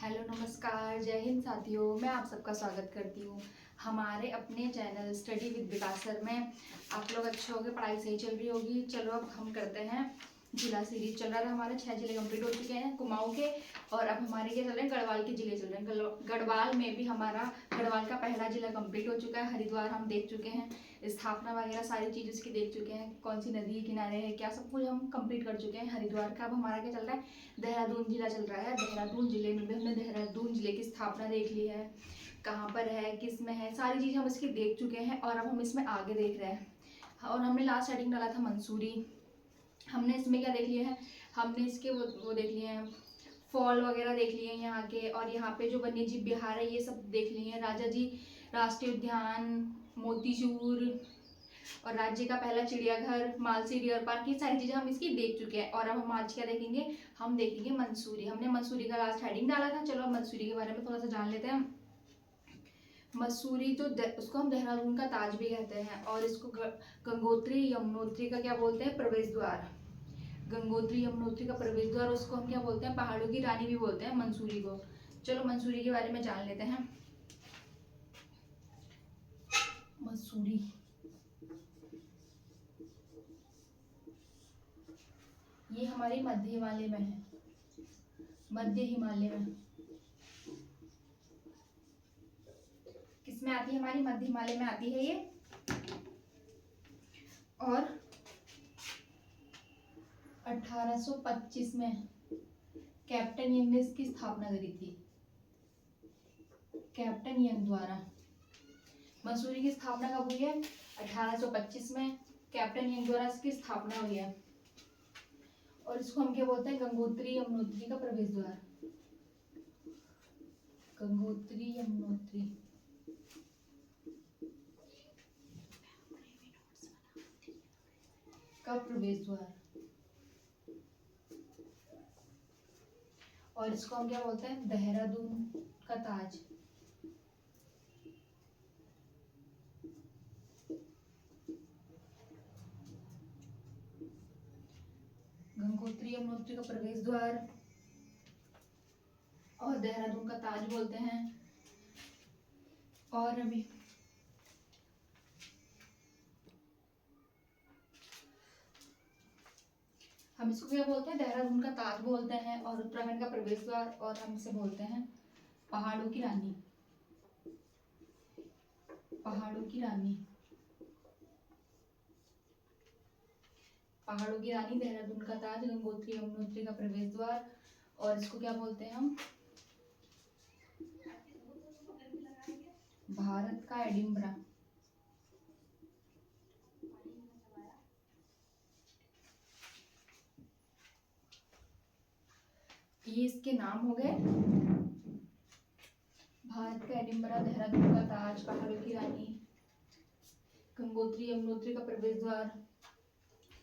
Hello नमस्कार, जय हिंद साथियों। मैं आप सबका स्वागत करती हूँ हमारे अपने channel study with Vikas sir में। आप लोग अच्छे होंगे, पढ़ाई सही चल रही होगी। चलो अब हम करते हैं जिला सीरीज। चल रहा था हमारे 6 जिले कंप्लीट हो चुके हैं कुमाऊं के, और अब हमारे क्या चल रहे हैं, गढ़वाल के जिले चल रहे हैं। गढ़वाल में भी हमारा गढ़वाल का पहला जिला कंप्लीट हो चुका है। हरिद्वार हम देख चुके हैं, स्थापना वगैरह सारी चीज़ उसकी देख चुके हैं, कौन सी नदी किनारे है क्या, सब कुछ हम कंप्लीट कर चुके हैं हरिद्वार का। अब हमारा क्या चल रहा है, देहरादून जिला चल रहा है। देहरादून जिले में भी हमने देहरादून जिले की स्थापना देख ली है, कहाँ पर है, किस में है, सारी चीज़ हम इसकी देख चुके हैं। और अब हम इसमें आगे देख रहे हैं। और हमने लास्ट हेडिंग डाला था मंसूरी। हमने इसमें क्या देख लिया है, हमने इसके वो देख लिए हैं, फॉल वगैरह देख लिए हैं यहाँ के, और यहाँ पे जो वन्य जीव विहार है ये सब देख लिए हैं। राजा जी राष्ट्रीय उद्यान, मोतीचूर, और राज्य का पहला चिड़ियाघर, मालसी डियर पार्क, ये सारी चीज़ें हम इसकी देख चुके हैं। और अब हम आज क्या देखेंगे, हम देखेंगे मंसूरी। हमने मंसूरी का लास्ट हेडिंग डाला था। चलो अब मंसूरी के बारे में थोड़ा सा जान लेते हैं। मसूरी जो उसको हम देहरादून का ताज भी कहते हैं, और इसको गंगोत्री यमुनोत्री का क्या बोलते हैं, प्रवेश द्वार। गंगोत्री यमुनोत्री का प्रवेश द्वार, उसको हम क्या बोलते हैं, पहाड़ों की रानी भी बोलते हैं मंसूरी को। चलो मंसूरी के बारे में जान लेते हैं। मसूरी ये हमारे मध्य हिमालय में है, मध्य हिमालय में। किसमें आती है, हमारी मध्य हिमालय में आती है ये। और 1825 में कैप्टन यंग ने इसकी स्थापना करी थी, कैप्टन यंग द्वारा। मसूरी की स्थापना कब हुई है, 1825 में कैप्टन यंग द्वारा इसकी स्थापना हुई है। और इसको हम क्या बोलते हैं, गंगोत्री यमुनोत्री का प्रवेश द्वार। गंगोत्री यमुनोत्री का प्रवेश द्वार। और इसको हम क्या बोलते हैं, देहरादून का ताज। गंगोत्री यमुनोत्री का प्रवेश द्वार और देहरादून का ताज बोलते हैं। और अभी हम इसको क्या बोलते हैं, देहरादून का ताज बोलते हैं, और उत्तराखंड का प्रवेश द्वार, और हम इसे बोलते हैं पहाड़ों की रानी। पहाड़ों की रानी, पहाड़ों की रानी, देहरादून का ताज, गंगोत्री यमुनोत्री का प्रवेश द्वार, और इसको क्या बोलते हैं हम, भारत का एडिनबरा। ये इसके नाम हो गए, भारत का एडिनबरा, देहरादून का ताज, पहाड़ों की रानी, गंगोत्री यमुनोत्री का प्रवेश द्वार।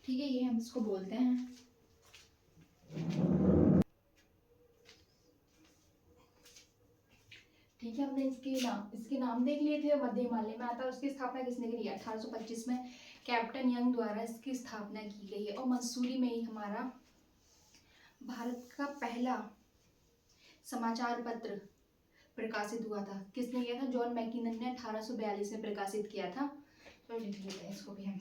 ठीक है, ये हम इसको बोलते हैं। ठीक है, हमने इसके नाम देख लिए थे। मध्य हिमालय में आता है। उसकी स्थापना किसने करी है, 1825 में कैप्टन यंग द्वारा इसकी स्थापना की गई है। और मसूरी में ही हमारा भारत का पहला समाचार पत्र प्रकाशित हुआ था। किसने किया था, जॉन मैकिनन ने 1842 में प्रकाशित किया था। तो लिख लेते हैं इसको भी हम,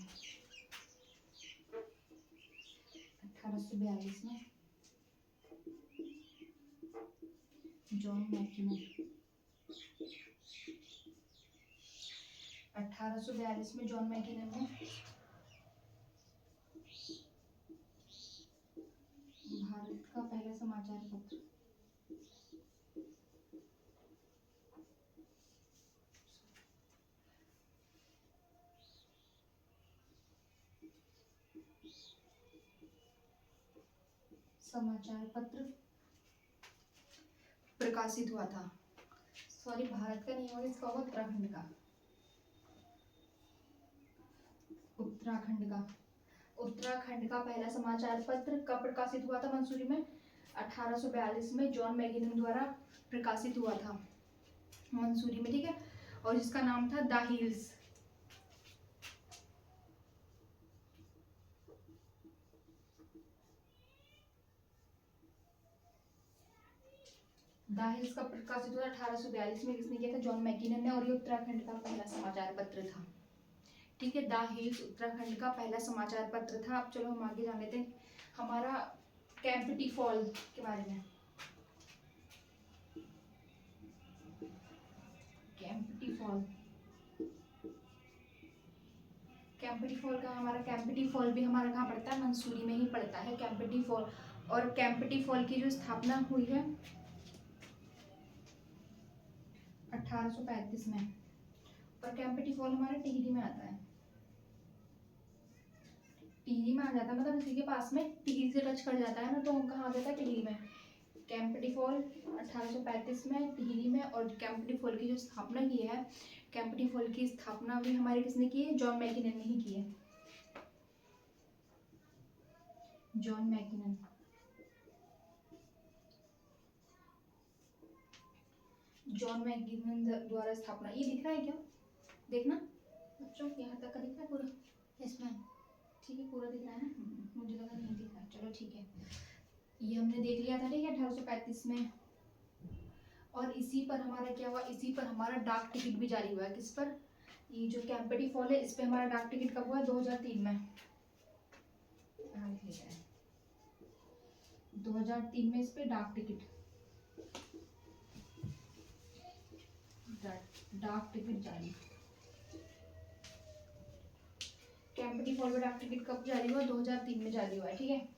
1842 में जॉन मैकिनन, 1842 में जॉन मैकिनन ने भारत का पहला समाचार पत्र प्रकाशित हुआ था। सॉरी, भारत का नहीं होगा, इसका होगा उत्तराखंड का। उत्तराखंड का पहला समाचार पत्र कब प्रकाशित हुआ था मंसूरी में, 1842 में जॉन मैकिनन द्वारा प्रकाशित हुआ था मंसूरी में। ठीक है, और जिसका नाम था द हिल्स। द हिल्स का प्रकाशित हुआ 1842 में। किसने किया था? जॉन मैकिनन ने। और ये उत्तराखंड का पहला समाचार पत्र था। ठीक है, द हिल्स उत्तराखंड का पहला समाचार पत्र था। अब चलो हम आगे जान लेते हैं हमारा कैंपटी फॉल के बारे में। कैंपटी फॉल, कैंपटी फॉल का हमारा कैंपटी फॉल भी हमारा कहाँ पड़ता है? मंसूरी में ही पड़ता है कैंपटी फॉल। और कैंपटी फॉल की जो स्थापना हुई है 1835 में। और कैंपटी फॉल हमारे टिहरी में आता है। टिहरी में आ जाता है, मतलब इसी के पास में, टिहरी से टच कर जाता है ना, तो कहाँ आ जाता है? टिहरी में। कैंपटी फॉल 1835 में टिहरी में। और कैंपटी फॉल की जो स्थापना की है, कैंपटी फॉल की स्थापना भी हमारे किसने की है? जॉन मैकिनन ने ही की है। जॉन मैकिनन, जॉन मैकिनन द्वारा स्थापना। ये दिख रहा है क्या? देखना बच्चों, यहाँ तक का दिख रहा है पूरा? यस मैम, ठीक है, पूरा दिख रहा है ना? मुझे लगा नहीं दिख रहा। चलो ठीक है, ये हमने देख लिया था। ठीक है, 1835 में। और इसी पर हमारा क्या हुआ? इसी पर हमारा डाक टिकट भी जारी हुआ है। किस पर? ये जो कैंपटी फॉल है, इस पे हमारा डाक टिकट कब हुआ? 2003 में। 2003 में इस पे डाक टिकट, डाक टिकट जारी। कैंपटी फॉल पे डाक टिकट कब जारी हुआ? 2003 में जारी हुआ है। ठीक है,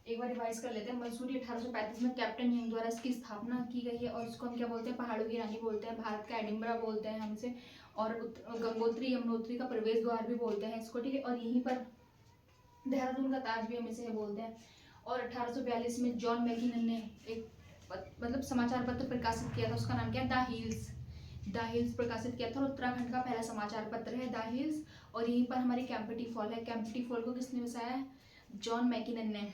एक बार रिवाइज कर लेते हैं। मंसूरी 1835 में कैप्टन यंग द्वारा इसकी स्थापना की गई है। और इसको हम क्या बोलते हैं? पहाड़ों की रानी बोलते हैं, भारत का एडिनबरा बोलते हैं हम इसे। और गंगोत्री यमुनोत्री का प्रवेश द्वार भी बोलते हैं इसको। ठीक है, और यहीं पर देहरादून का ताज भी हम इसे बोलते हैं। और 1842 में जॉन मैकिनन ने एक मतलब समाचार पत्र प्रकाशित किया था। उसका नाम क्या है? The hills. द हिल्स प्रकाशित किया था। और उत्तराखंड का पहला समाचार पत्र है द हिल्स। और यहीं पर हमारी कैंपटी फॉल है। कैंपटी फॉल को किसने बसाया है? जॉन मैकिनन ने।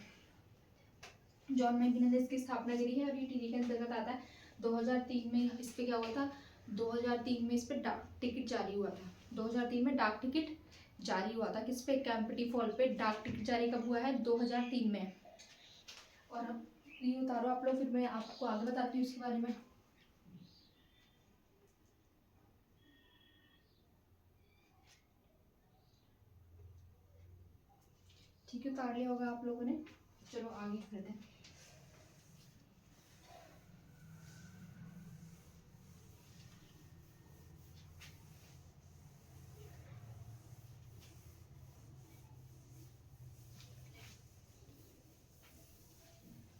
जॉन मैकिनन ने इसकी स्थापना करी है। और ये टिहरी के अंतर्गत आता है। 2003 में इस पे क्या हुआ था? 2003 में इस पे डाक टिकट जारी हुआ था। 2003 में डाक टिकट जारी हुआ था। किस पे? कैंपटी फॉल पे डाक टिकट जारी कब हुआ है? 2003 में। और अब ये उतारो आप लोग, फिर मैं आपको आगे बताती हूँ इसके बारे में। ठीक है, उतार लिया होगा आप लोगों ने। चलो आगे करते हैं।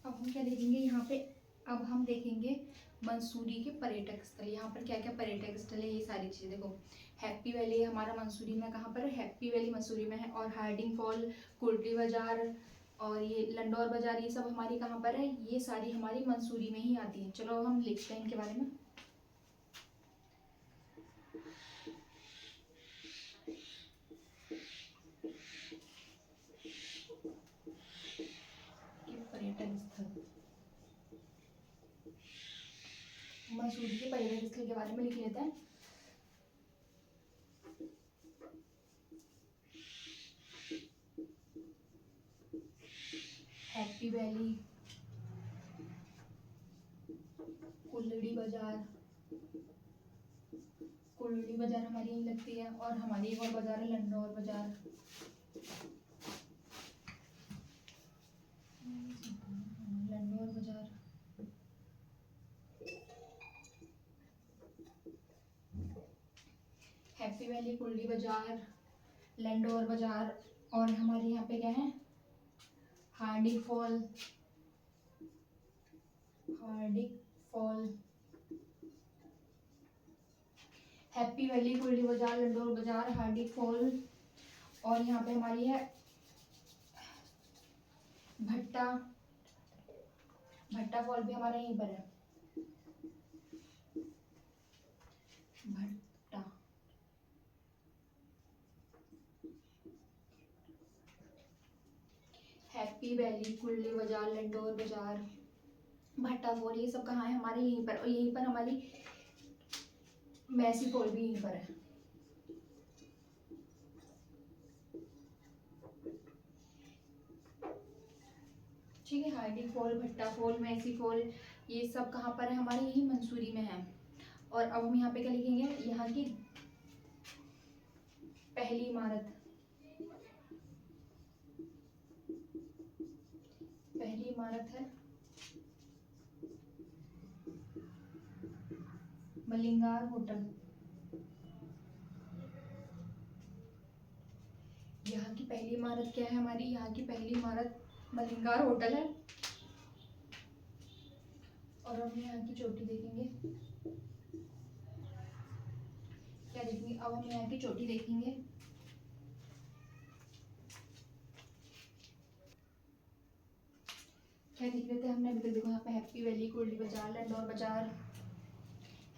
अब हम क्या देखेंगे यहाँ पे? अब हम देखेंगे मंसूरी के पर्यटक स्थल। यहाँ पर क्या क्या पर्यटक स्थल है, ये सारी चीजें देखो। हैप्पी वैली हमारा मंसूरी में कहाँ पर है? हैप्पी वैली मंसूरी में है। और हार्डिंग फॉल, कुर्ली बाजार और ये लंडौर बाजार, ये सब हमारी कहाँ पर है? ये सारी हमारी मंसूरी में ही आती है। चलो हम लिखते हैं इनके बारे में। पर्यटन स्थल, मंसूरी के पर्यटन स्थल के बारे में लिख लेते हैं। हैप्पी वैली, कुल्लड़ी बाजार, कुल्लड़ी बाजार हमारी यही लगती है। और हमारी एक और बाजार है लंडौर बाजार। लंडौर बाजार, हैप्पी वैली, कुल्लड़ी बाजार, लंडौर बाजार। और हमारे यहाँ पे क्या है? Harding Fall, Harding Fall, Happy Valley, Kulri Bazaar, Landour बाजार, हार्डिंग फॉल। और यहाँ पे हमारी है भट्टा, भट्टा फॉल भी हमारे यहीं पर है। भट्टा, हैप्पी वैली, कुल्लड़ी बाजार, लंडौर बाजार, भट्टा फॉल, ये सब कहाँ है? हमारे यहीं पर। और यहीं पर हमारी मैसी फॉल भी यहीं पर है। ठीक है। हार्डी फॉल, भट्टा फॉल, मैसी फॉल, ये सब कहाँ पर है हमारे, यही मंसूरी में है। और अब हम यहाँ पे क्या लिखेंगे, यहाँ की पहली इमारत, पहली इमारत है मलिंगार होटल। यहाँ की पहली इमारत क्या है हमारी, यहाँ की पहली इमारत मलिंगार होटल है। और हम यहाँ की चोटी देखेंगे, क्या देखेंगे, अब हम यहाँ की चोटी देखेंगे। क्या देख रहे थे हमने अभी तक, देखो यहाँ पे हैप्पी वैली, कुर्डी बाजार, लंडौर बाजार,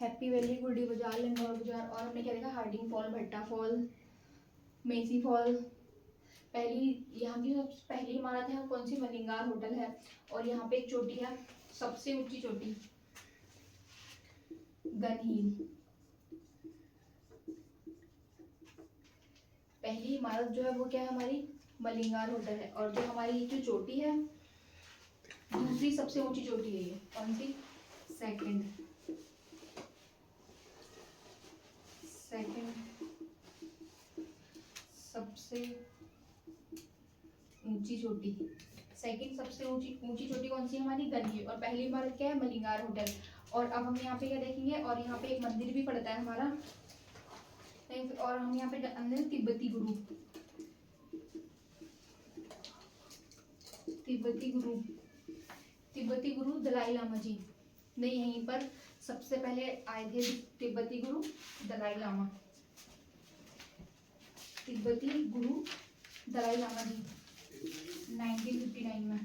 हैप्पी वैली, कुर्डी बाजार, लंडौर बाजार। और हमने क्या देखा, हार्डिंग फॉल, भट्टा फॉल, मेसी फॉल। पहली यहाँ की सबसे पहली इमारत है कौन सी, मलिंगार होटल है। और यहाँ पे एक चोटी है, सबसे ऊंची चोटी, गन हिल। पहली इमारत जो है वो क्या है हमारी, मलिंगार होटल है। और जो हमारी जो चोटी है, दूसरी सबसे ऊंची चोटी है ये, कौन सी, सेकंड सबसे ऊंची चोटी, सेकंड सबसे ऊंची चोटी कौन सी है हमारी, गन हिल। और पहली इमारत क्या है, मलिंगार होटल। और अब हम यहाँ पे क्या देखेंगे, और यहाँ पे एक मंदिर भी पड़ता है हमारा। और हम यहाँ पे अंदर तिब्बती गुरु, तिब्बती गुरु दलाई लामा जी ने यहीं पर सबसे पहले आए थे। तिब्बती गुरु दलाई लामा, तिब्बती गुरु दलाई लामा जी 1959 में।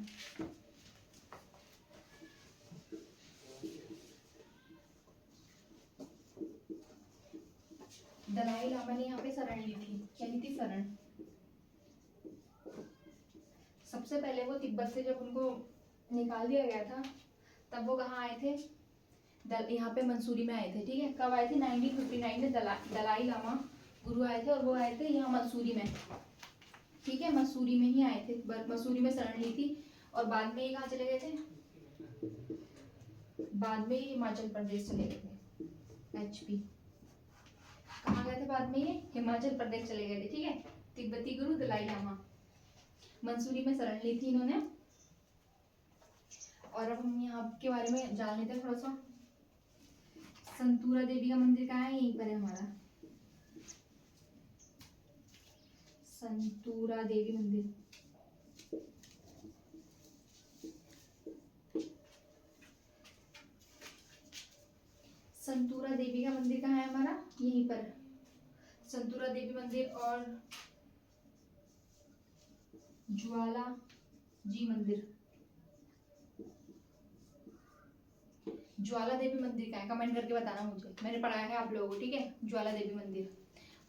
दलाई लामा ने यहाँ पे शरण ली थी, क्या ली थी, शरण। सबसे पहले वो तिब्बत से जब उनको निकाल दिया गया था, तब वो कहाँ आए थे, यहाँ पे मंसूरी में आए थे। ठीक है, कब आए थे, 1959 में दलाई लामा गुरु आए थे। और वो आए थे यहाँ मंसूरी में, ठीक है, मसूरी में ही आए थे, मसूरी में शरण ली थी। और बाद में ये कहाँ चले गए थे, बाद में ये हिमाचल प्रदेश चले गए थे, HP। कहाँ गए थे बाद में ये, हिमाचल प्रदेश चले गए थे। ठीक है, तिब्बती गुरु दलाई लामा, मंसूरी में शरण ली थी इन्होंने। और अब हम यहाँ के बारे में जान लेते हैं थोड़ा सा। संतूरा देवी का मंदिर कहाँ है, यहीं पर है हमारा, संतूरा देवी मंदिर। संतूरा देवी का मंदिर कहाँ है हमारा, यहीं पर, संतूरा देवी मंदिर। और ज्वाला जी मंदिर, ज्वाला देवी मंदिर का है, कमेंट करके बताना मुझे, मैंने पढ़ाया है आप लोगों को। ठीक है, ज्वाला देवी मंदिर।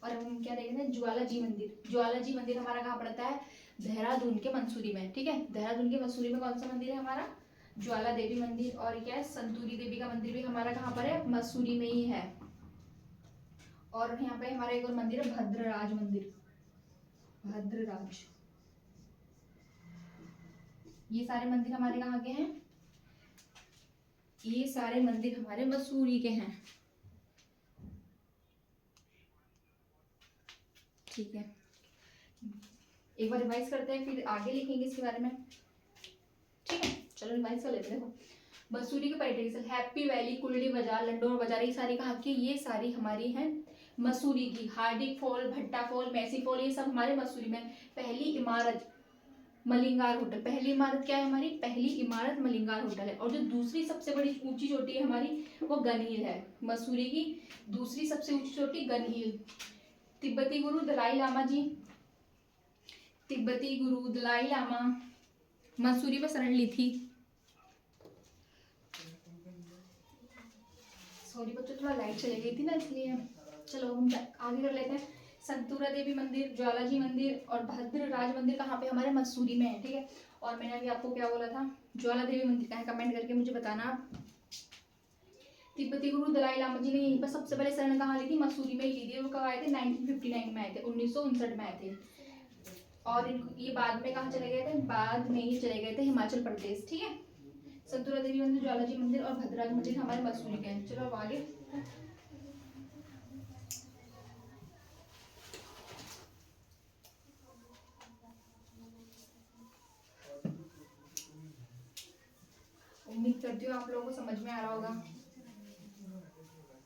और हम क्या देखेंगे, ज्वाला जी मंदिर। ज्वाला जी मंदिर हमारा कहाँ पड़ता है, देहरादून के मंसूरी में। ठीक है, देहरादून के मंसूरी में कौन सा मंदिर है हमारा, ज्वाला देवी मंदिर। और क्या है, संतूरी देवी का मंदिर भी हमारा कहाँ पर है, मसूरी में ही है। और यहाँ पे हमारा एक और मंदिर है, भद्रराज मंदिर, भद्रराज। ये सारे मंदिर हमारे कहाँ के हैं, ये सारे मंदिर हमारे मसूरी के हैं। ठीक है, एक बार रिवाइज करते हैं, फिर आगे लिखेंगे इसके बारे में। ठीक है, चलो रिवाइज कर लेते हैं। देखो, मसूरी के पर्यटन, हैप्पी वैली, कुल्डी बाजार, लंडौर बाजार, ये सारी कहाँ की, ये सारी हमारी हैं मसूरी की। हार्डिंग फॉल, भट्टा फॉल, मैसी फॉल, ये सब हमारे मसूरी में। पहली इमारत मलिंगार होटल, पहली इमारत क्या है हमारी, पहली इमारत मलिंगार होटल है। और जो दूसरी सबसे बड़ी ऊंची चोटी है हमारी, वो गन हिल है, मसूरी की दूसरी सबसे ऊंची चोटी गन हिल। तिब्बती गुरु दलाई लामा जी, तिब्बती गुरु दलाई लामा मसूरी में शरण ली थी। सॉरी बच्चों, थोड़ा लाइट चली गई थी ना, इसलिए। चलो हम आगे कर लेते हैं। संतूरा देवी मंदिर, ज्वाला जी मंदिर और भद्रराज मंदिर कहाँ पे, हमारे मसूरी में है। ठीक है, और मैंने अभी आपको क्या बोला था, ज्वाला देवी मंदिर कहाँ है, कमेंट करके मुझे बताना। तिब्बती गुरु दलाई लामा जी ने यहीं पर सबसे पहले शरण कहाँ ली थी, मसूरी में ही ली थी। वो कब आए थे, 1959 में आए थे, 1959 में आए थे। और ये बाद में कहाँ चले गए थे, बाद में ही चले गए थे हिमाचल प्रदेश। ठीक है, संतुरा देवी मंदिर, ज्वालाजी मंदिर और भद्रराज मंदिर हमारे मसूरी के हैं। चलो अब आगे। उम्मीद करती हूँ आप लोगों को समझ में आ रहा होगा।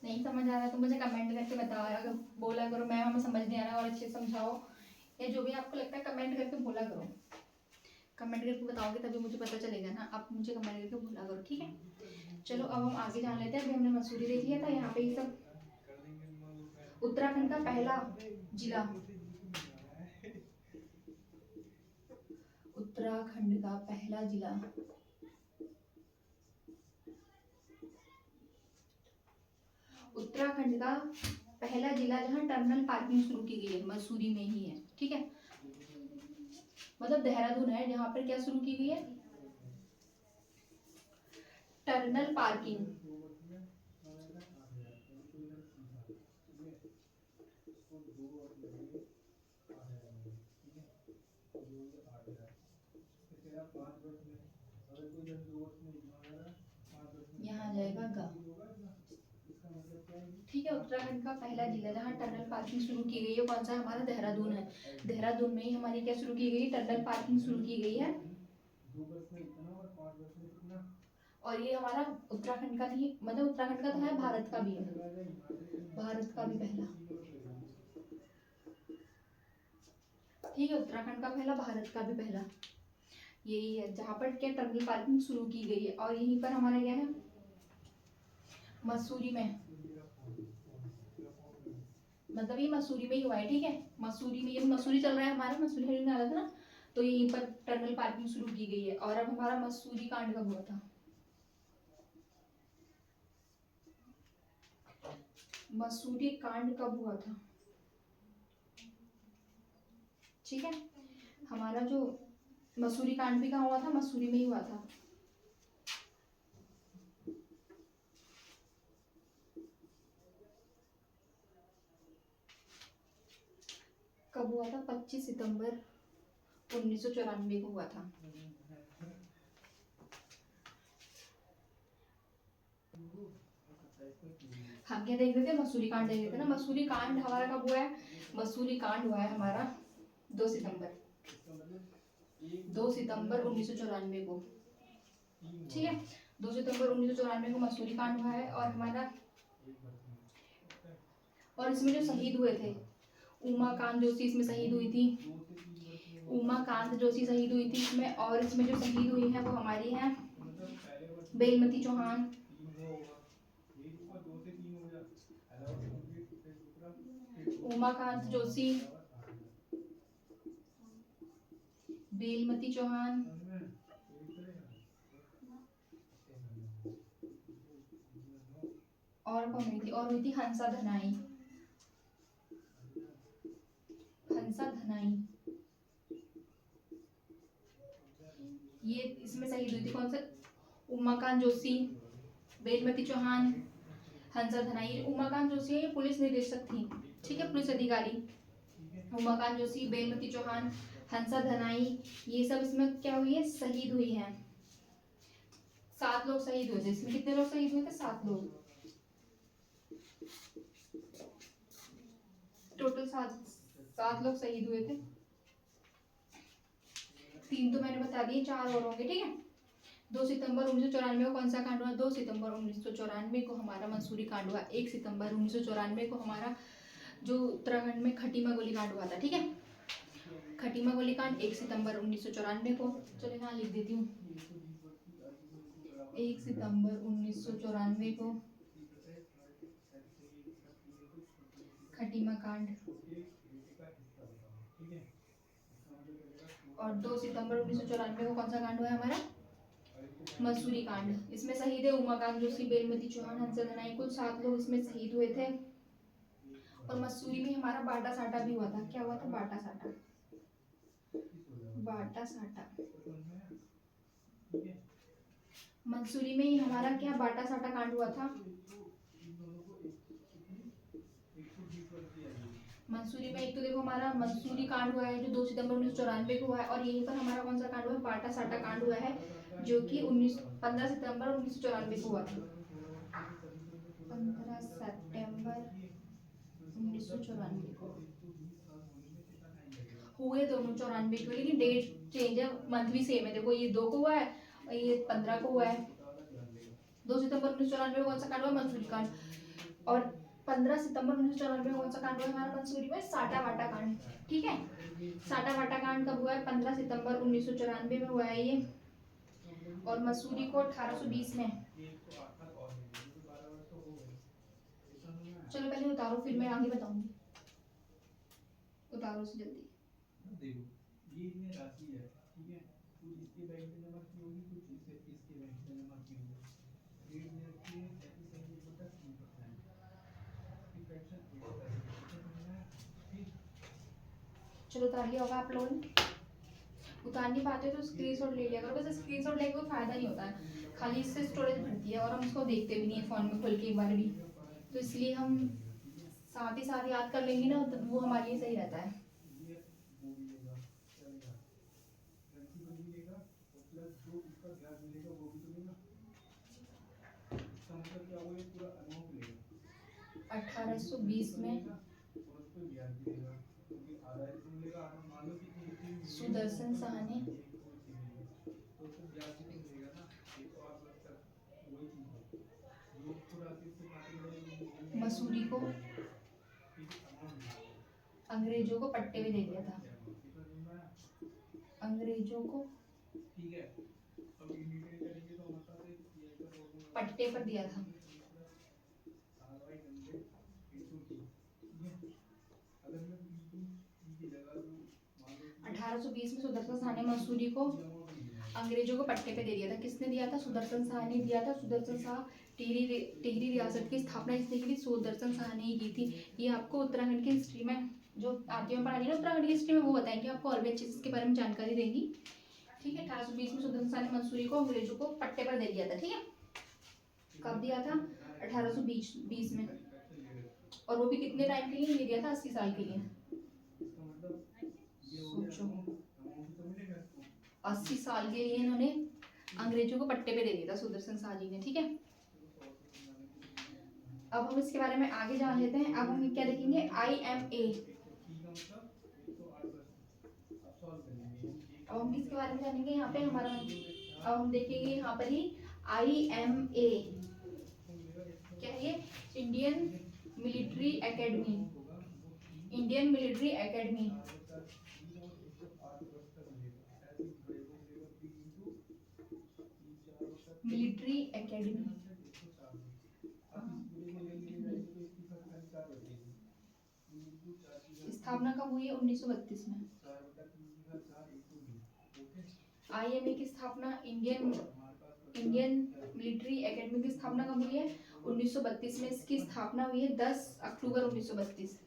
नहीं समझ आ रहा तो मुझे कमेंट करके बताओ, बोला करो मैम हमें समझ नहीं आ रहा और अच्छे से समझाओ, या जो भी आपको लगता है कमेंट करके बोला करो। कमेंट करके बताओगे तभी मुझे पता चलेगा ना, आप मुझे कमेंट करके बोला करो। ठीक है, चलो अब हम आगे जान लेते हैं। अभी हमने मसूरी देख लिया था, यहाँ पे ये सब उत्तराखंड का पहला जिला, उत्तराखंड का पहला जिला, उत्तराखंड का पहला जिला जहाँ टर्मिनल पार्किंग शुरू की गई है मसूरी में ही है। ठीक है, मतलब देहरादून है जहाँ पर क्या शुरू की गई है, टर्मिनल पार्किंग। यहाँ जाएगा गा। ठीक है, उत्तराखंड का पहला जिला जहाँ टनल पार्किंग शुरू की गई है, कौन सा हमारा, देहरादून है। देहरादून में ही हमारी क्या शुरू की गई, टनल पार्किंग शुरू की गई है। और ये हमारा उत्तराखंड का नहीं, मतलब उत्तराखंड का तो है, भारत का भी है, भारत का भी पहला। ठीक है, उत्तराखंड का पहला, भारत का भी पहला यही है जहाँ पर क्या टनल पार्किंग शुरू की गई है। और यहीं पर हमारा क्या है, मसूरी में, मतलब ये मसूरी में ही हुआ है। ठीक है, मसूरी में, ये मसूरी चल रहा है हमारा, मसूरी में आ रहा था ना, तो यहीं पर टनल पार्किंग शुरू की गई है। और अब हमारा मसूरी कांड कब हुआ था, मसूरी कांड कब हुआ था। ठीक है, हमारा जो मसूरी कांड भी कहाँ हुआ था, मसूरी में ही हुआ था। कब हुआ था, 25 सितंबर 1994 को हुआ था। हम क्या देख रहे थे, मसूरी कांड देख रहे थे ना। मसूरी कांड हमारा कब हुआ है, मसूरी कांड हुआ है हमारा 2 सितंबर, 2 सितंबर 1994 को। ठीक है, 2 सितंबर 1994 को मसूरी कांड हुआ है। और हमारा, और इसमें जो शहीद हुए थे, उमाकांत जोशी इसमें शहीद हुई थी, उमाकांत जोशी शहीद हुई थी इसमें। और इसमें जो शहीद हुई है वो हमारी है बेलमती चौहान, उमाकांत जोशी, बेलमती चौहान, और कौन हुई थी, और हुई थी हंसा धनाई, हंसा धनाई, ये इसमें शहीद हुई थी। कौन सा, उमाकांत जोशी, बेलमती चौहान, हंसा धनाई। उमाकांत जोशी ये पुलिस निदेशक थी। ठीक है, पुलिस अधिकारी। उमाकांत जोशी, बेलमती चौहान, हंसा धनाई, ये सब इसमें क्या हुई है, शहीद हुई है। 7 लोग शहीद हुए थे इसमें। कितने लोग शहीद हुए थे, 7 लोग टोटल, 7 लोग शहीद हुए थे। 3 तो मैंने बता दिए, 4 और होंगे। ठीक है, 2 सितंबर 1994 को कौन सा कांड हुआ, 2 सितंबर 1994 को हमारा मसूरी कांड हुआ। 1 सितंबर 1994 को हमारा जो उत्तराखंड में खटीमा गोलीकांड हुआ था। ठीक है, खटीमा गोलीकांड 1 सितंबर 1994 को। चलो यहाँ लिख देती हूँ, 1 सितंबर 1994 को खटीमा कांड। और 2 सितंबर 1994 को कौन सा कांड हुआ है हमारा, मसूरी कांड। इसमें शहीद है उमाकांत जोशी, बेलमती चौहान, हंसा धनाई, कुल 7 लोग इसमें शहीद हुए थे। और मसूरी में हमारा बाटा साटा भी हुआ था। क्या हुआ था, बाटा साटा, बाटा साटा। मसूरी में ही हमारा क्या बाटा साटा कांड हुआ था। मंसूरी में एक तो देखो हमारा मंसूरी कांड हुआ है जो 2 सितंबर 1994 को हुआ है, और यहीं पर हमारा कौन सा कांड हुआ है, बाटा साटा कांड हुआ है जो कि 15 सितंबर 1994 को हुआ था। 15 सितंबर 1994 को हुए दोनों 94 को, लेकिन डेट चेंज है, मंथ भी सेम है। देखो ये 2 को हुआ है और ये 15 को हुआ है। 2 सितंबर 1994 में कौन सा कांड हुआ, मंसूरी कांड। और 15 सितंबर 1994 में कौन सा कांड हुआ हमारा मंसूरी में, साटा वाटा कांड। ठीक है, साटा वाटा कांड कब हुआ है, 15 सितंबर 1994 में हुआ है ये, और मसूरी को 1820 में। चलो पहले उतारो फिर मैं आगे बताऊंगी, उतारो से जल्दी। देखो ये इतने राशि है, ठीक है, कुछ इसके बैंक में जमा की होगी, कुछ इसके बैंक में जमा की होगी। रेट में रखी है 33.3%, फ्रैक्शन 8%। ठीक, चलो उतार लिया होगा आप लोगों ने। उतार नहीं पाते तो स्क्रीनशॉट ले लिया करो, वैसे स्क्रीनशॉट लेके कोई फायदा नहीं होता है, खाली इससे स्टोरेज भरती है और हम उसको देखते भी नहीं है फोन में खोल के एक बार भी, तो इसलिए हम साथ ही साथ याद कर लेंगे ना, तो वो हमारे लिए सही रहता है। ये वो भी लेगा, चलेगा, प्रिंसिपल भी लेगा और प्लस जो उसका ब्याज मिलेगा वो भी तो लेगा। इसका मतलब क्या हुआ, ये पूरा अमाउंट लेगा 1820 में और उस पर ब्याज भी देगा, क्योंकि आधा इसमें मिलेगा, आधा मान लो कितनी सुदर्शन साहनी तो उस पर ब्याज भी तो मिलेगा ना, 108 वही चीज है, जो उसको राशि से काटेगा मसूरी को अंग्रेजों को पट्टे पे दे दिया था, अंग्रेजों को ठीक है। अब डिटेल करेंगे तो हमारे पास एक पट्टे पर दिया था। अगर मैं की जगह जो 1820 में सुदर्शन शाह ने मसूरी को अंग्रेजों को पट्टे पे दे दिया था। किसने दिया था, सुदर्शन शाह ने दिया था। सुदर्शन शाह टिहरी रियासत की स्थापना किसने की थी, सुदर्शन शाह ने ही की थी। ये आपको उत्तराखंड की हिस्ट्री में जो आती है पढ़ाई ना, उत्तराखंड की हिस्ट्री में वो बताएंगे आपको, और भी अच्छे से इसके बारे में जानकारी देंगी। ठीक है, 1820 में सुदर्शन शाह ने मंसूरी को अंग्रेजों को पट्टे पर दे दिया था। ठीक है, कब दिया था, 1820 में, और वो भी कितने टाइम के लिए दिया था, 80 साल के लिए। सोचो 80 साल के लिए इन्होंने अंग्रेजों को पट्टे पे दे दिया था सुदर्शन शाह जी ने। ठीक है, अब हम इसके बारे में आगे जान लेते हैं। अब हम क्या देखेंगे, IMA। अब हम किसके बारे में जानेंगे, यहाँ पे हमारा, अब हम देखेंगे यहाँ पर ही IMA क्या है, ये Indian military academy, Indian military academy, military academy स्थापना कब हुई है, 1932 में। IMA की स्थापना, इंडियन मिलिट्री एकेडमी की स्थापना कब हुई है, 1932 में। इसकी स्थापना हुई है 10 अक्टूबर 1932।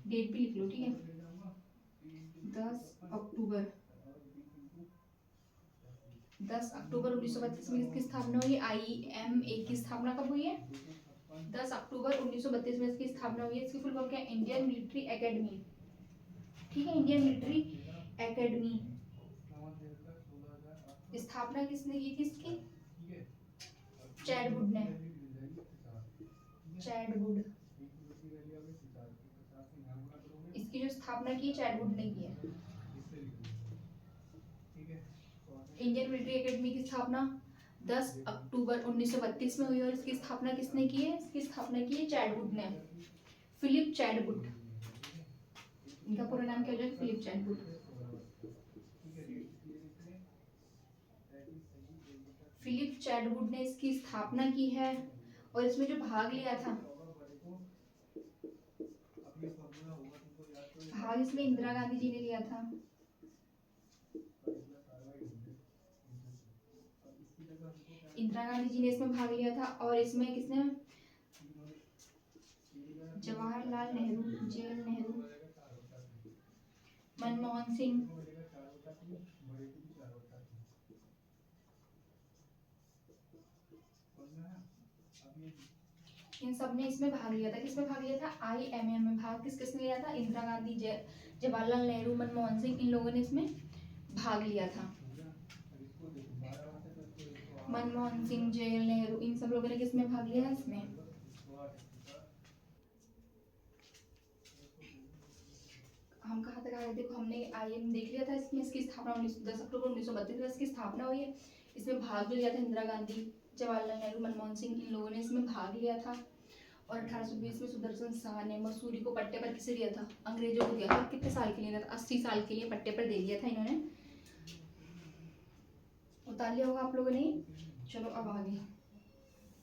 डेट भी लिख लो, ठीक है, 10 अक्टूबर 1932 में इसकी स्थापना हुई। IMA की स्थापना कब हुई है, 10 अक्टूबर 1932 में इसकी स्थापना हुई है। इसकी फुल फॉर्म क्या है, इंडियन मिलिट्री एकेडमी। ठीक है, इंडियन मिलिट्री एकेडमी। स्थापना किसने की थी इसकी, चैडवुड ने, चैडवुड, इसकी जो स्थापना की चैडवुड ने की है। इंडियन मिलिट्री एकेडमी की स्थापना 10 अक्टूबर 1932 में हुई, और इसकी स्थापना किसने की है, इसकी स्थापना की है चैडवुड ने, फिलिप चैडवुड। इनका पूरा नाम क्या हो जाएगा, फिलिप चैडवुड। फिलिप चैडवुड ने इसकी स्थापना की है, और इसमें जो भाग लिया था, भाग इसमें इंदिरा गांधी जी ने लिया था। इंदिरा गांधी जी ने इसमें भाग लिया था, और इसमें किसने, जवाहरलाल नेहरू, JL नेहरू, मनमोहन सिंह, इन सब ने इसमें भाग लिया था। किसमें भाग लिया था? IMM में भाग किस किसने लिया था? इंदिरा गांधी, जवाहरलाल नेहरू, मनमोहन सिंह, इन लोगों ने इसमें भाग लिया था। अब इसको देखो 12 बार तक इसको 108 मनमोहन सिंह, जवाहरलाल नेहरू, इन सब लोगों ने किसमें भाग लिया है? इसमें। 108 हम कहाँ तक आए? देखो हमने IM देख लिया था। इसमें इसकी स्थापना 10 अक्टूबर 1932 में इसकी स्थापना हुई है। इसमें भाग भी लिया था इंदिरा गांधी, जवाहरलाल नेहरू, मनमोहन सिंह, इन लोगों ने इसमें भाग लिया था। और 1820 में सुदर्शन शाह ने मसूरी को पट्टे पर किसे दिया था? अंग्रेजों को दिया था। कितने साल के लिए दिया था? 80 साल के लिए पट्टे पर दे दिया था इन्होंने। उतार लिया होगा आप लोगों ने। चलो अब आगे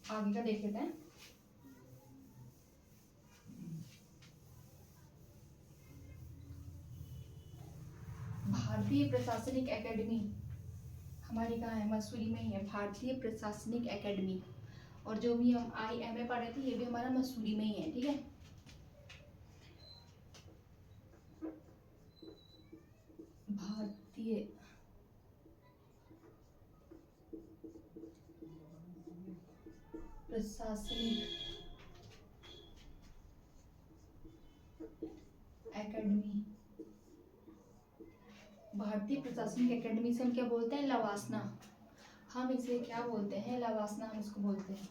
आगे का देख लेते हैं। भारतीय प्रशासनिक एकेडमी हमारी कहाँ है? मसूरी में ही है, भारतीय प्रशासनिक एकेडमी। और जो भी हम IMA पढ़ रहे थे ये भी हमारा मसूरी में ही है, ठीक है। भारतीय प्रशासनिक एकेडमी, भारतीय प्रशासनिक एकेडमी से हम क्या बोलते हैं? लवासना। हम इसे क्या बोलते हैं? लवासना हम इसको बोलते हैं।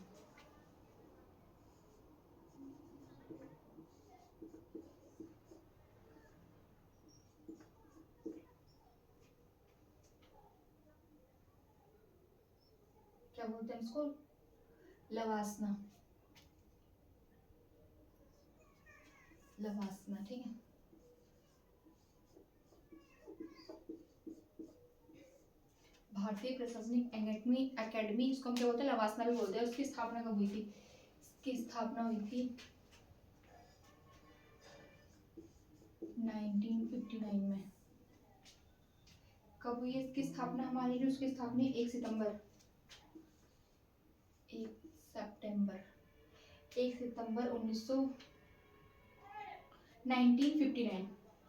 क्या बोलते हैं इसको? लवासना। लवासना, ठीक है। भारतीय प्रशासनिक एकेडमी इसको हम क्या बोलते हैं? लवासना भी बोलते हैं। उसकी स्थापना कब हुई थी? इसकी स्थापना हुई थी 1959 में। कब हुई है इसकी स्थापना? हमारी जो उसकी स्थापना 1 सितंबर 1 सितंबर 1959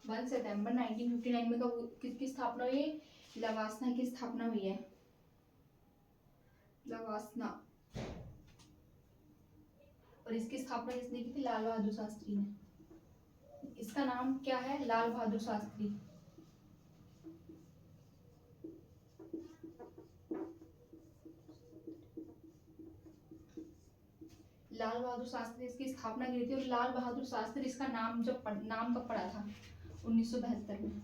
1 सितंबर 1959 में कब किसकी स्थापना हुई है? लवासना की स्थापना हुई है। लवासना। और इसकी स्थापना किसने की थी? लाल बहादुर शास्त्री ने। इसका नाम क्या है? लाल बहादुर शास्त्री। लाल बहादुर शास्त्री इसकी स्थापना की थी। और लाल बहादुर शास्त्री इसका नाम नाम कब पड़ा था? 1972 में।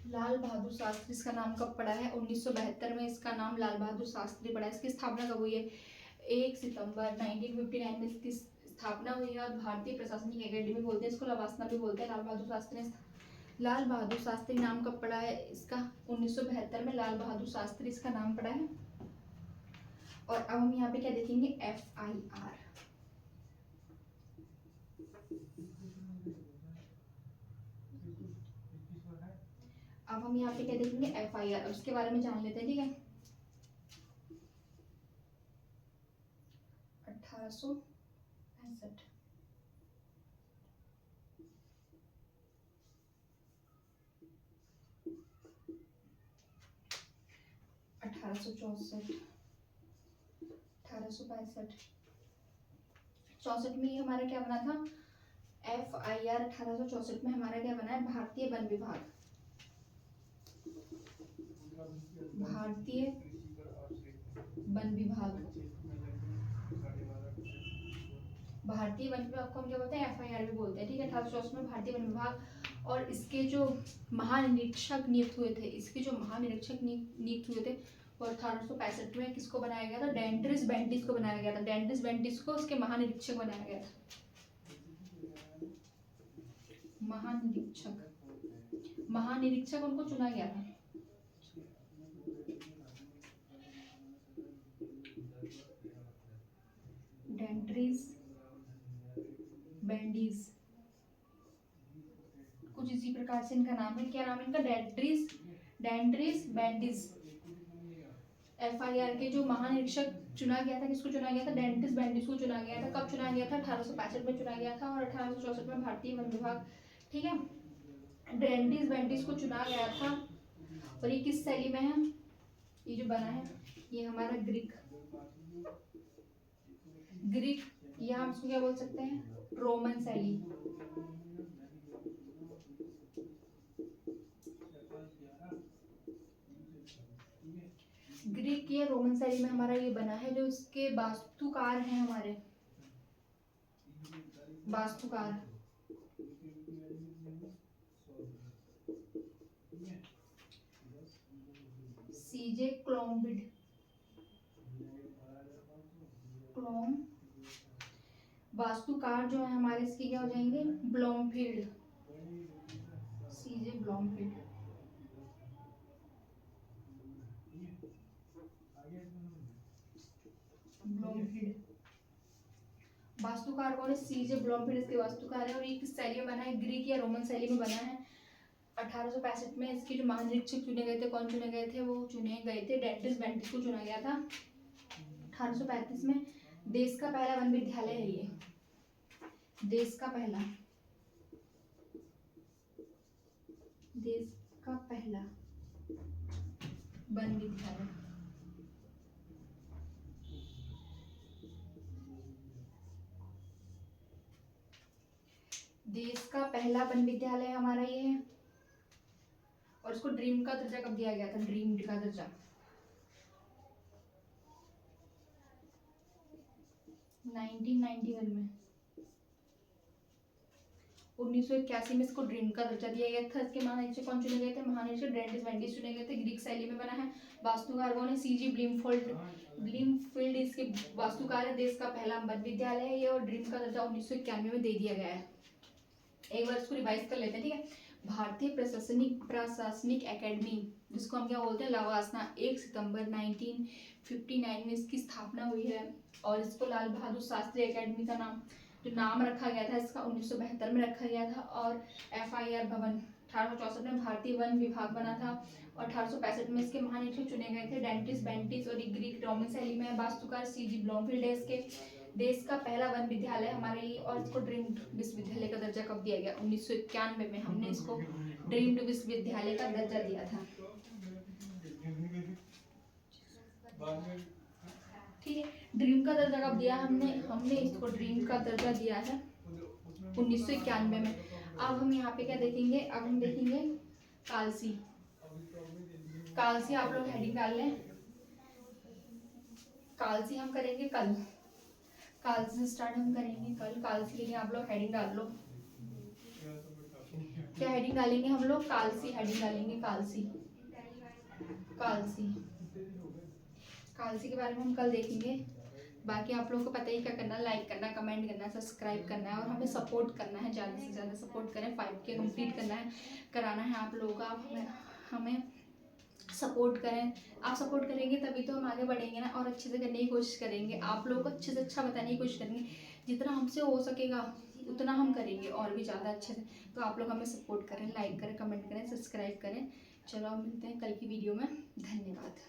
लाल बहादुर शास्त्री इसका नाम कब पड़ा है? 1972 में इसका नाम लाल बहादुर शास्त्री पड़ा है। इसकी स्थापना कब हुई है? 1 सितंबर 1959 में इसकी स्थापना हुई है। और भारतीय प्रशासनिक एकेडमी बोलते हैं इसको, लवासना भी बोलते हैं। लाल बहादुर शास्त्री नाम कब पड़ा है इसका? 1972 में लाल बहादुर शास्त्री इसका नाम पड़ा है। और अब हम यहाँ पे क्या देखेंगे? FIR। अब हम यहाँ पे क्या देखेंगे? FIR। उसके बारे में जान लेते हैं, ठीक है। 1865 1864 1865 64 में हमारा क्या बना था? FIR 1864 में हमारा क्या बना है? भारतीय वन विभाग। भारतीय वन विभाग। भारतीय वन विभाग को हम क्या बोलते हैं? FIR भी बोलते हैं, ठीक है। 1864 में भारतीय वन विभाग। और इसके जो महानिरीक्षक नियुक्त हुए थे, नियुक्त हुए थे वो 1865 में किसको बनाया गया था? डेंड्रिस बेंटिस को बनाया गया था। डेंड्रिस बेंटिस को उसके महानिरीक्षक बनाया गया था। महानिरीक्षक उनको चुना गया था। डेंड्रिस बेंडिस, कुछ इसी प्रकार से इनका नाम है। क्या नाम है इनका? डेंड्रिस बेंडिस। FIR के जो महानिरीक्षक चुना गया था, किसको चुना गया था? डेंड्रिस बेंडिस को चुना गया था। कब चुना गया था? 1865 में चुना गया था। और 1864 में भारतीय वन विभाग, ठीक है। डेंड्रिस बेंडिस को चुना गया था। और ये किस शैली में है? ये जो बना है ये हमारा ग्रीक ग्रीक, या हम इसको क्या बोल सकते हैं, रोमन शैली। ग्रीक या रोमन शैली में हमारा ये बना है। जो इसके वास्तुकार हैं हमारे, वास्तुकार सीजे क्लोम्बिड, क्लोम। वास्तुकार जो है हमारे इसके क्या हो जाएंगे, ब्लॉमफील्ड, सीजे ब्लॉमफील्ड। ब्लॉमफील्ड वास्तुकार कौन है, सीजे ब्लॉमफील्ड इसके वास्तुकार है। और ये किस शैली में बना है, ग्रीक या रोमन शैली में बना है। 1865 में इसके जो महानिरीक्षक चुने गए थे, कौन चुने गए थे, वो चुने गए थे डेंटिस बेंटिस को चुना गया था 1835 में। देश का पहला वन विद्यालय है ये, देश का पहला, देश का पहला वन विद्यालय। देश का पहला वन विद्यालय हमारा ये है। और इसको ड्रीम का दर्जा कब दिया गया था, ड्रीम का दर्जा 1991 में। 1981 में इसको ड्रीम का दर्जा दिया गया था। इसके महानिरीक्षक कौन चुने गए थे, महानिरीक्षक डेंटिस बेंटिस चुने गए थे। ग्रीक शैली में बना है। वास्तुकार कौन है, सीजी ब्लूमफील्ड इसके वास्तुकार है। देश का पहला वन विद्यालय है ये। और ड्रीम का दर्जा 1991 में दे दिया गया है। एक बार इसको रिवाइज कर लेते हैं, ठीक है। भारतीय प्रशासनिक एकेडमी, जिसको हम क्या बोलते हैं, लवासना, 1 सितंबर 1959 में इसकी स्थापना हुई है। और इसको लाल बहादुर शास्त्री एकेडमी का नाम, जो नाम रखा गया था इसका, 1972 में रखा गया था। और FIR भवन 1864 में भारतीय वन विभाग बना था। और 1865 में इसके महानिरीक्षक चुने गए थे डेंटिस बेंटिस। और ग्रीक रोमन शैली में वास्तुकार सीजी ब्लॉमफील्ड है इसके। देश का पहला वन विद्यालय हमारे लिए। और इसको ड्रीम्ड विश्वविद्यालय का दर्जा कब दिया गया, 1991 में हमने इसको ड्रीम्ड विश्वविद्यालय का दर्जा दिया था, ठीक है। ड्रीम का दर्जा कब दिया हमने इसको ड्रीम का दर्जा दिया है 1991 में। अब हम यहाँ पे क्या देखेंगे, अब हम देखेंगे कालसी। कालसी आप लोग हेडिंग डाल लें, कालसी हम करेंगे कल, कालसी से स्टार्ट हम करेंगे कल। कालसी के लिए आप लोग हेडिंग डाल लो। क्या हेडिंग डालेंगे हम लोग, कालसी हेडिंग डालेंगे, कालसी। कालसी कालसी के बारे में हम कल देखेंगे। बाकी आप लोगों को पता ही क्या करना, लाइक करना, कमेंट करना, सब्सक्राइब करना है। और हमें सपोर्ट करना है, ज़्यादा से ज़्यादा सपोर्ट करें। 5K कंप्लीट करना है, कराना है आप लोगों का। आप हमें सपोर्ट करें। आप सपोर्ट करेंगे तभी तो हम आगे बढ़ेंगे ना, और अच्छे से करने की कोशिश करेंगे। आप लोगों को अच्छे से अच्छा बताने की कोशिश करेंगे। जितना हमसे हो सकेगा उतना हम करेंगे, और भी ज़्यादा अच्छे से। तो आप लोग हमें सपोर्ट करें, लाइक करें, कमेंट करें, सब्सक्राइब करें। चलो अब मिलते हैं कल की वीडियो में। धन्यवाद।